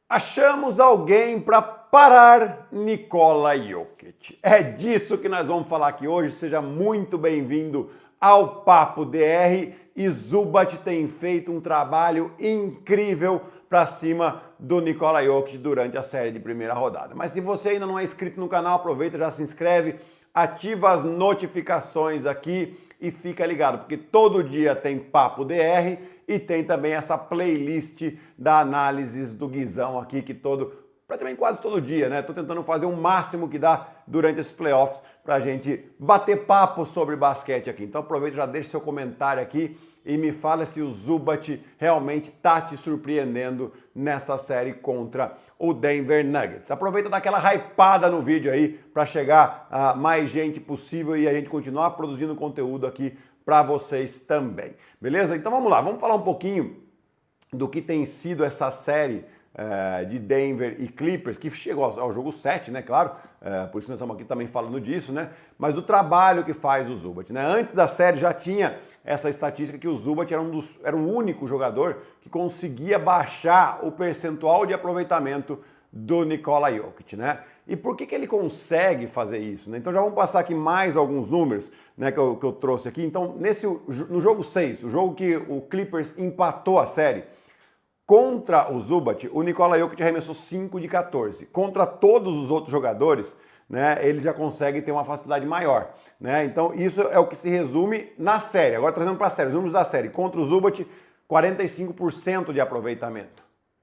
Achamos alguém para parar Nikola Jokic. É disso que nós vamos falar aqui hoje. Seja muito bem-vindo ao Papo DR. E Zubat tem feito um trabalho incrível para cima do Nikola Jokic durante a série de primeira rodada. Mas se você ainda não é inscrito no canal, aproveita, já se inscreve, ativa as notificações aqui e fica ligado, porque todo dia tem Papo DR e tem também essa playlist da análises do Guizão aqui, que praticamente quase todo dia, né? Tô tentando fazer o máximo que dá durante esses playoffs pra gente bater papo sobre basquete aqui. Então aproveita, já deixa seu comentário aqui e me fala se o Zubat realmente tá te surpreendendo nessa série contra o Denver Nuggets. Aproveita daquela hypada no vídeo aí para chegar a mais gente possível e a gente continuar produzindo conteúdo aqui para vocês também. Beleza? Então vamos lá, vamos falar um pouquinho do que tem sido essa série de Denver e Clippers, que chegou ao jogo 7, né, claro, por isso nós estamos aqui também falando disso, né, mas do trabalho que faz o Zubat, né. Antes da série já tinha essa estatística que o Zubat era o único jogador que conseguia baixar o percentual de aproveitamento do Nikola Jokic, né. E por que ele consegue fazer isso, né? Então já vamos passar aqui mais alguns números, né, que eu trouxe aqui. Então no jogo 6, o jogo que o Clippers empatou a série, contra o Zubat, o Nikola Jokic arremessou 5 de 14. Contra todos os outros jogadores, né, ele já consegue ter uma facilidade maior, né? Então isso é o que se resume na série. Agora trazendo para a série, os números da série. Contra o Zubat, 45% de aproveitamento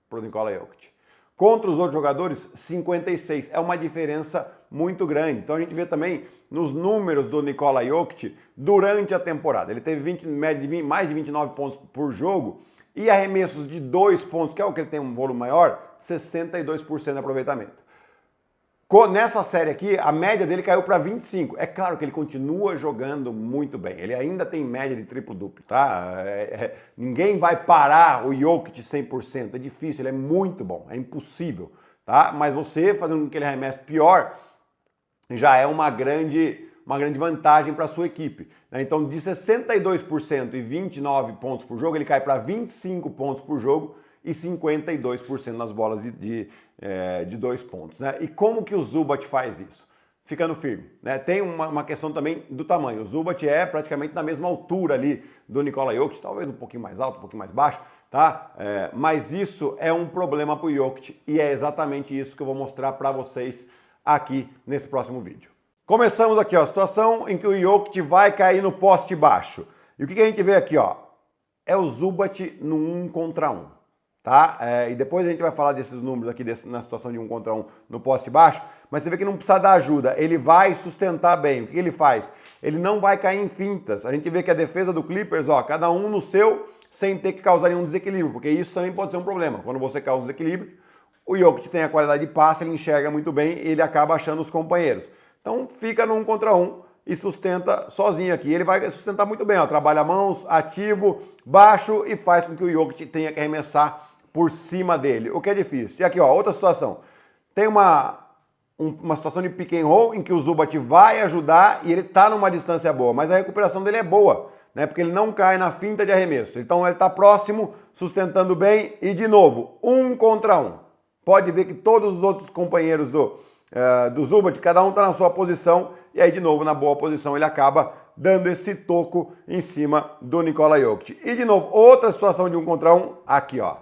para o Nikola Jokic. Contra os outros jogadores, 56%. É uma diferença muito grande. Então a gente vê também nos números do Nikola Jokic durante a temporada. Ele teve média de mais de 29 pontos por jogo, e arremessos de 2 pontos, que é o que ele tem um volume maior, 62% de aproveitamento. Nessa série aqui, a média dele caiu para 25%. É claro que ele continua jogando muito bem. Ele ainda tem média de triplo-duplo, tá? Ninguém vai parar o Jokic 100%. É difícil, ele é muito bom. É impossível, tá? Mas você fazendo com que ele arremesse pior, já é uma grande vantagem para a sua equipe. Então, de 62% e 29 pontos por jogo, ele cai para 25 pontos por jogo e 52% nas bolas de 2 pontos. Né? E como que o Zubat faz isso? Ficando firme. Né? Tem uma questão também do tamanho. O Zubat é praticamente na mesma altura ali do Nikola Jokic, talvez um pouquinho mais alto, um pouquinho mais baixo, tá? Mas isso é um problema para o Jokic e é exatamente isso que eu vou mostrar para vocês aqui nesse próximo vídeo. Começamos aqui, ó, a situação em que o Jokic vai cair no poste baixo. E o que a gente vê aqui, ó? É o Zubat no 1 contra 1, tá? E depois a gente vai falar desses números aqui na situação de 1 contra 1 no poste baixo, mas você vê que não precisa dar ajuda, ele vai sustentar bem. O que ele faz? Ele não vai cair em fintas. A gente vê que a defesa do Clippers, ó, cada um no seu, sem ter que causar nenhum desequilíbrio, porque isso também pode ser um problema. Quando você causa um desequilíbrio, o Jokic tem a qualidade de passe, ele enxerga muito bem e ele acaba achando os companheiros. Então fica no 1 contra 1 e sustenta sozinho aqui. Ele vai sustentar muito bem, ó, trabalha mãos, ativo, baixo e faz com que o Jokic tenha que arremessar por cima dele, o que é difícil. E aqui, ó, outra situação. Tem uma situação de pick and roll em que o Zubat vai ajudar e ele tá numa distância boa, mas a recuperação dele é boa, né? Porque ele não cai na finta de arremesso. Então ele tá próximo, sustentando bem e de novo, 1 contra 1. Pode ver que todos os outros companheiros do Zubat, cada um está na sua posição, e aí de novo na boa posição ele acaba dando esse toco em cima do Nikola Jokic. E de novo, outra situação de 1 contra 1, aqui ó,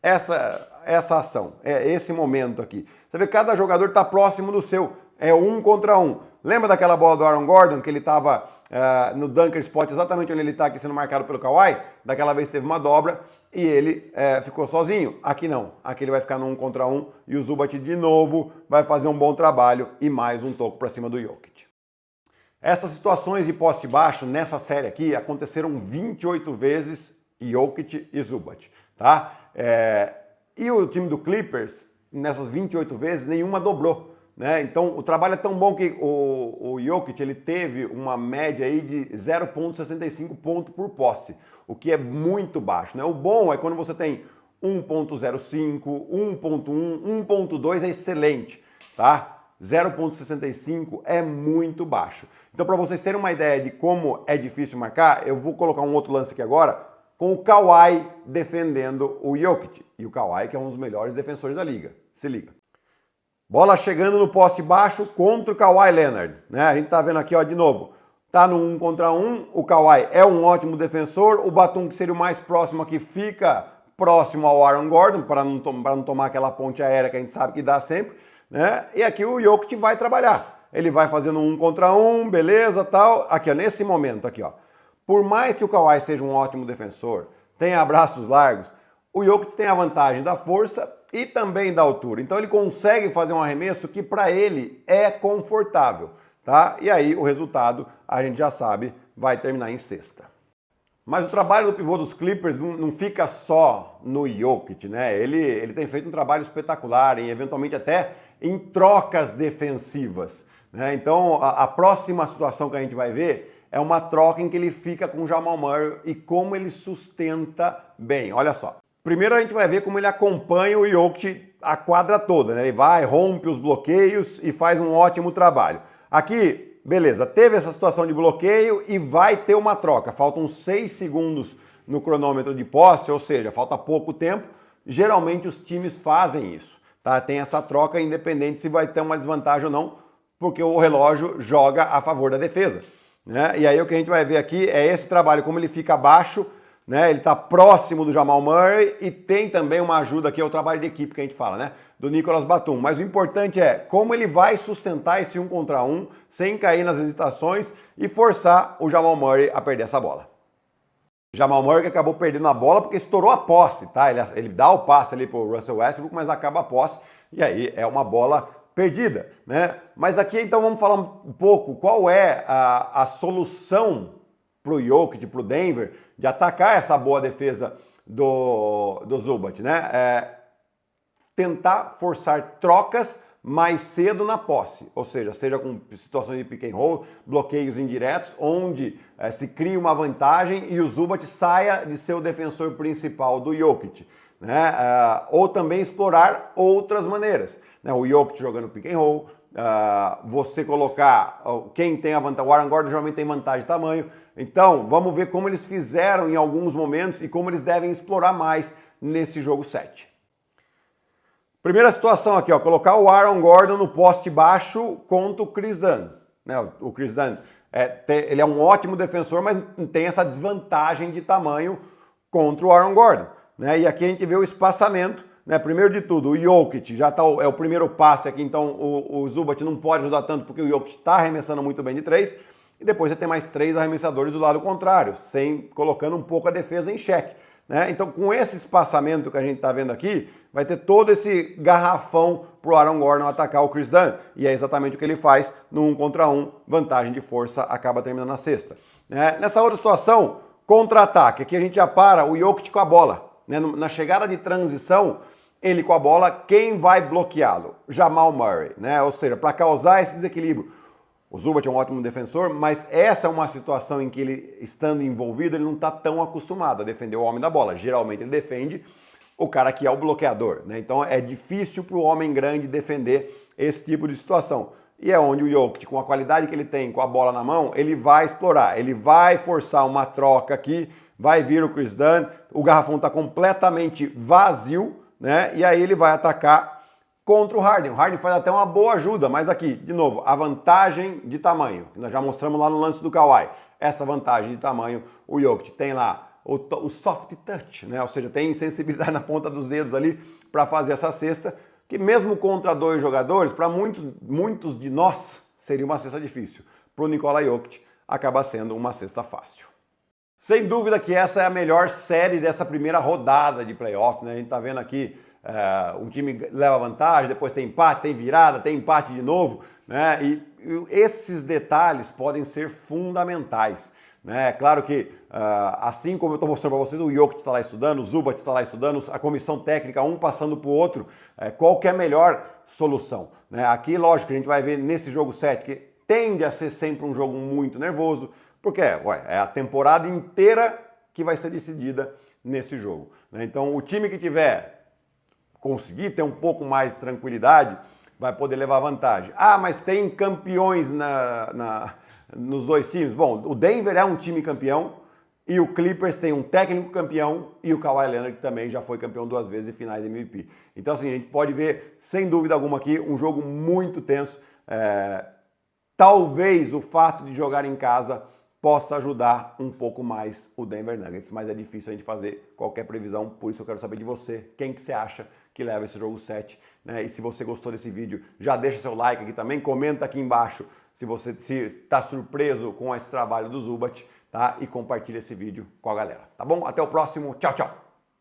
essa ação, esse momento aqui. Você vê que cada jogador está próximo do seu, é 1 contra 1. Lembra daquela bola do Aaron Gordon, que ele estava no dunker spot, exatamente onde ele está aqui sendo marcado pelo Kawhi? Daquela vez teve uma dobra e ele ficou sozinho. Aqui não, aqui ele vai ficar no 1 contra 1 e o Zubat de novo vai fazer um bom trabalho e mais um toco para cima do Jokic. Essas situações de poste baixo nessa série aqui aconteceram 28 vezes Jokic e Zubat, tá? E o time do Clippers, nessas 28 vezes, nenhuma dobrou. Né? Então o trabalho é tão bom que o Jokic ele teve uma média aí de 0,65 pontos por posse, o que é muito baixo. Né? O bom é quando você tem 1,05, 1,1, 1,2 é excelente, tá? 0,65 é muito baixo. Então para vocês terem uma ideia de como é difícil marcar, eu vou colocar um outro lance aqui agora, com o Kawhi defendendo o Jokic. E o Kawhi que é um dos melhores defensores da liga. Se liga. Bola chegando no poste baixo contra o Kawhi Leonard. Né? A gente tá vendo aqui, ó, de novo. Tá no 1 contra 1. O Kawhi é um ótimo defensor. O Batum, que seria o mais próximo aqui, fica próximo ao Aaron Gordon, para não tomar aquela ponte aérea que a gente sabe que dá sempre. Né? E aqui o Jokic vai trabalhar. Ele vai fazendo 1 contra 1, beleza, tal. Aqui, ó, nesse momento aqui, ó. Por mais que o Kawhi seja um ótimo defensor, tenha braços largos, o Jokic tem a vantagem da força e também da altura. Então ele consegue fazer um arremesso que para ele é confortável, tá? E aí o resultado, a gente já sabe, vai terminar em cesta. Mas o trabalho do pivô dos Clippers não fica só no Jokic, né? Ele tem feito um trabalho espetacular, e eventualmente até em trocas defensivas, né? Então a próxima situação que a gente vai ver é uma troca em que ele fica com o Jamal Murray e como ele sustenta bem. Olha só. Primeiro a gente vai ver como ele acompanha o Jokic a quadra toda, né? Ele vai, rompe os bloqueios e faz um ótimo trabalho. Aqui, beleza, teve essa situação de bloqueio e vai ter uma troca. Faltam 6 segundos no cronômetro de posse, ou seja, falta pouco tempo. Geralmente os times fazem isso, tá? Tem essa troca independente se vai ter uma desvantagem ou não, porque o relógio joga a favor da defesa, né? E aí o que a gente vai ver aqui é esse trabalho, como ele fica abaixo, né? Ele está próximo do Jamal Murray e tem também uma ajuda aqui, é o trabalho de equipe que a gente fala, né? Do Nicolas Batum. Mas o importante é como ele vai sustentar esse 1 contra 1 sem cair nas hesitações e forçar o Jamal Murray a perder essa bola. O Jamal Murray que acabou perdendo a bola porque estourou a posse, tá? Ele dá o passe ali para o Russell Westbrook, mas acaba a posse e aí é uma bola perdida, né? Mas aqui então vamos falar um pouco qual é a solução para o Jokic, para o Denver, de atacar essa boa defesa do Zubac, né? Tentar forçar trocas mais cedo na posse, ou seja com situações de pick and roll, bloqueios indiretos, onde se cria uma vantagem e o Zubac saia de ser o defensor principal do Jokic, né? Ou também explorar outras maneiras, né? O Jokic jogando pick and roll, você colocar quem tem a vantagem, o Aaron Gordon geralmente tem vantagem de tamanho. Então, vamos ver como eles fizeram em alguns momentos e como eles devem explorar mais nesse jogo 7. Primeira situação aqui, ó, colocar o Aaron Gordon no poste baixo contra o Chris Dunn, né? O Chris Dunn, ele é um ótimo defensor, mas tem essa desvantagem de tamanho contra o Aaron Gordon, né? E aqui a gente vê o espaçamento, né? Primeiro de tudo, o Jokic já tá, é o primeiro passe aqui, então o Zubac não pode ajudar tanto porque o Jokic está arremessando muito bem de 3. E depois você tem mais 3 arremessadores do lado contrário, colocando um pouco a defesa em xeque, né? Então, com esse espaçamento que a gente está vendo aqui, vai ter todo esse garrafão para o Aaron Gordon atacar o Chris Dunn. E é exatamente o que ele faz no 1 contra 1, vantagem de força, acaba terminando na cesta, né? Nessa outra situação, contra-ataque, aqui a gente já para o Jokic com a bola, né? Na chegada de transição, ele com a bola, quem vai bloqueá-lo? Jamal Murray, né? Ou seja, para causar esse desequilíbrio. O Zubac é um ótimo defensor, mas essa é uma situação em que ele, estando envolvido, ele não está tão acostumado a defender o homem da bola. Geralmente ele defende o cara que é o bloqueador, né? Então é difícil para o homem grande defender esse tipo de situação. E é onde o Jokic, com a qualidade que ele tem, com a bola na mão, ele vai explorar, ele vai forçar uma troca aqui, vai vir o Chris Dunn, o garrafão está completamente vazio, né? E aí ele vai atacar contra o Harden. O Harden faz até uma boa ajuda, mas aqui, de novo, a vantagem de tamanho, que nós já mostramos lá no lance do Kawhi. Essa vantagem de tamanho, o Jokic tem lá o soft touch, né? Ou seja, tem sensibilidade na ponta dos dedos ali para fazer essa cesta, que mesmo contra 2 jogadores, para muitos de nós, seria uma cesta difícil. Para o Nikola Jokic, acaba sendo uma cesta fácil. Sem dúvida que essa é a melhor série dessa primeira rodada de playoff, né? A gente está vendo aqui um time leva vantagem, depois tem empate, tem virada, tem empate de novo, né? E esses detalhes podem ser fundamentais, né? É claro que, assim como eu estou mostrando para vocês, o Jokic está lá estudando, o Zubac está lá estudando, a comissão técnica, um passando para o outro, qual que é a melhor solução, né? Aqui, lógico, a gente vai ver nesse jogo 7 que tende a ser sempre um jogo muito nervoso, porque é a temporada inteira que vai ser decidida nesse jogo, né? Então, o time que conseguir ter um pouco mais de tranquilidade, vai poder levar vantagem. Ah, mas tem campeões nos dois times. Bom, o Denver é um time campeão E o Clippers tem um técnico campeão e o Kawhi Leonard que também já foi campeão 2 vezes e finais de MVP. Então assim, a gente pode ver, sem dúvida alguma aqui, um jogo muito tenso. Talvez o fato de jogar em casa possa ajudar um pouco mais o Denver Nuggets, mas é difícil a gente fazer qualquer previsão, por isso eu quero saber de você, quem que você acha que leva esse jogo 7, né? E se você gostou desse vídeo, já deixa seu like aqui também, comenta aqui embaixo se você está surpreso com esse trabalho do Zubat, tá? E compartilha esse vídeo com a galera, tá bom? Até o próximo, tchau, tchau!